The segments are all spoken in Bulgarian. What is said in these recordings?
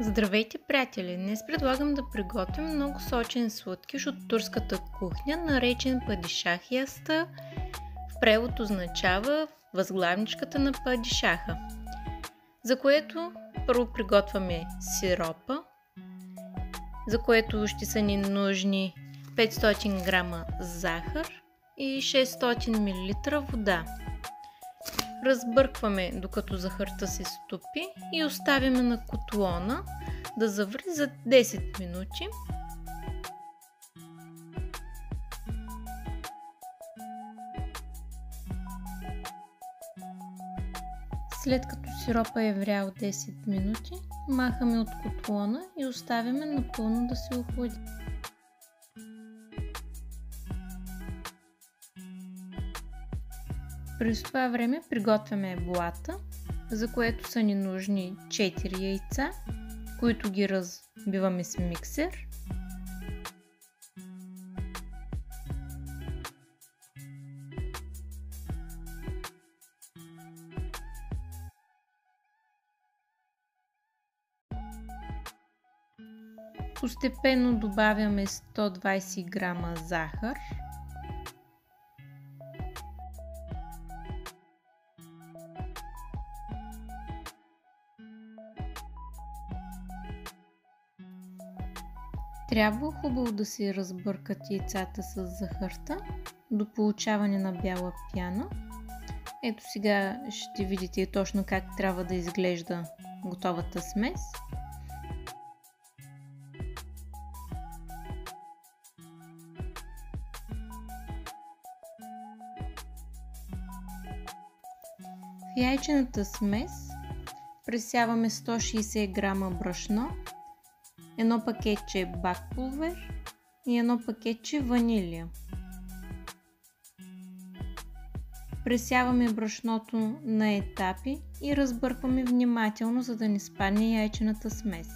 Здравейте, приятели! Днес предлагам да приготвим много сочен сладкиш от турската кухня, наречен падишах яста. В превод означава възглавничката на падишаха. За което първо приготвяме сиропа, за което ще са ни нужни 500 грама захар и 600 мл вода. Разбъркваме докато захарта се стопи и оставяме на котлона да заври за 10 минути. След като сиропа е врял 10 минути, махаме от котлона и оставяме напълно да се охлади. През това време приготвяме блата, за което са ни нужни 4 яйца, които ги разбиваме с миксер. Постепенно добавяме 120 грама захар. Трябва хубаво да се разбъркат яйцата с захарта до получаване на бяла пяна. Ето сега ще видите точно как трябва да изглежда готовата смес. В яйчената смес пресяваме 160 грама брашно, едно пакетче бак пулвер и едно пакетче ванилия. Пресяваме брашното на етапи и разбъркваме внимателно, за да не спадне яйчената смес.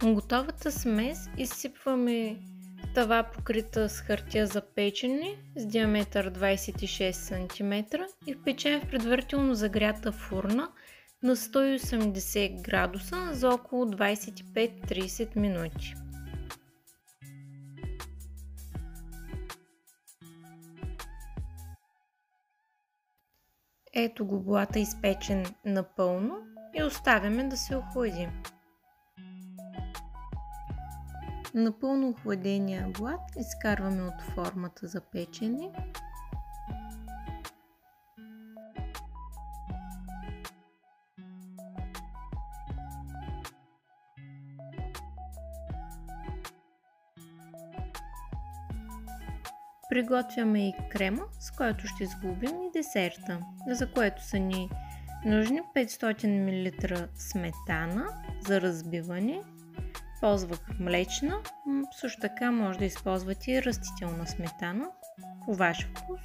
Готовата смес изсипваме в тава, покрита с хартия за печене с диаметър 26 см и печем в предварително загрята фурна на 180 градуса за около 25-30 минути. Ето го, блата изпечен напълно и оставяме да се охлади. Напълно охладения блат изкарваме от формата за печене. Приготвяме и крема, с който ще сглобим и десерта, за което са ни нужни 500 мл сметана за разбиване. Ползвах млечна, също така може да използвате и растителна сметана по ваш вкус.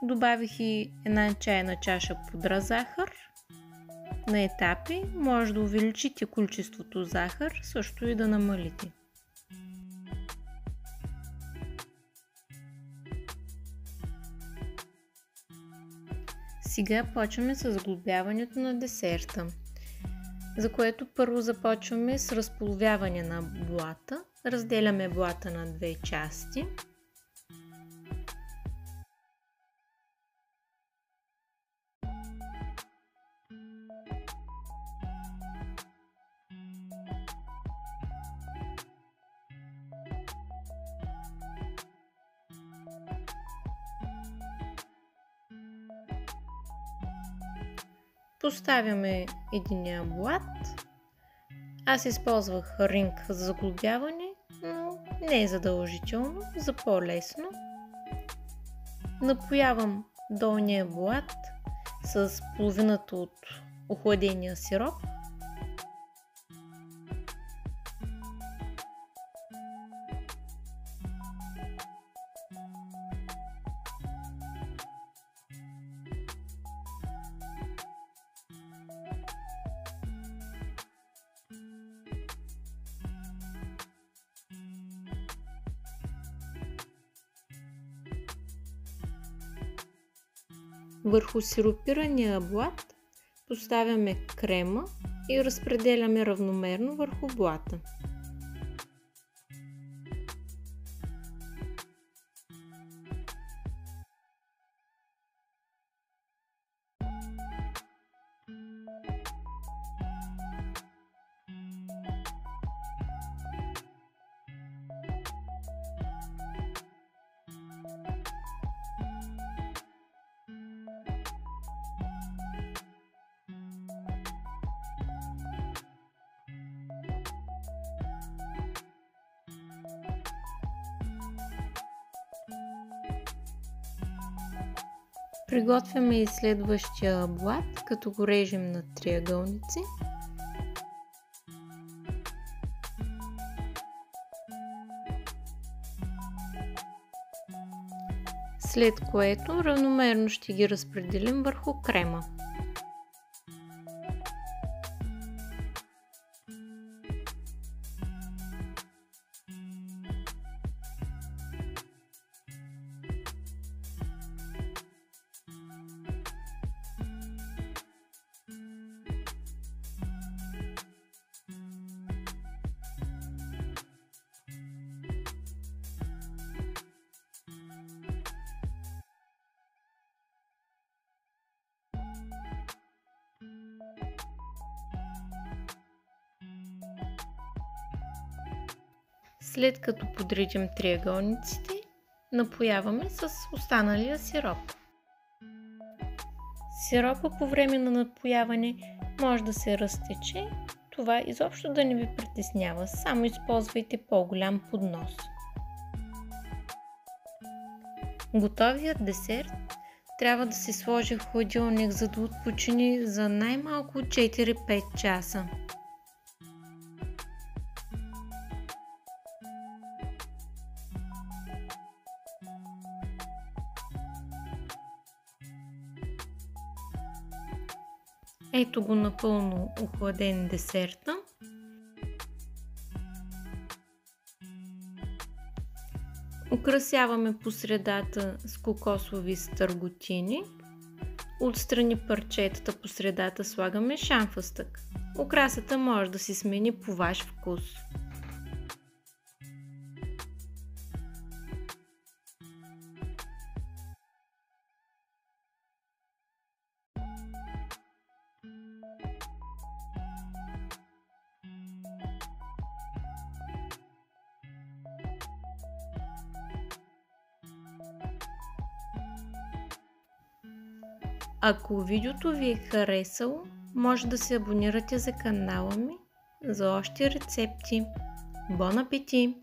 Добавих и една чайна чаша пудра захар. На етапи може да увеличите количеството захар, също и да намалите. Сега почваме с сглобяването на десерта, за което първо започваме с разполовяване на блата. Разделяме блата на две части. Поставяме единия блат. Аз използвах ринг за заглобяване, но не е задължително, за по-лесно. Напоявам долния блат с половината от охладения сироп. Върху сиропирания блат поставяме крема и разпределяме равномерно върху блата. Приготвяме и следващия блат, като го режем на триъгълници. След което равномерно ще ги разпределим върху крема. След като подредим триъгълниците, напояваме с останалия сироп. Сиропа по време на напояване може да се разтече, това изобщо да не ви притеснява, само използвайте по-голям поднос. Готовият десерт трябва да се сложи в хладилник, за да отпочине за най-малко 4-5 часа. Ето го напълно охладен десерта. Украсяваме по средата с кокосови стърготини. Отстрани парчетата по средата слагаме шамфастък. Украсата може да се смени по ваш вкус. Ако видеото ви е харесало, може да се абонирате за канала ми за още рецепти. Бон апети!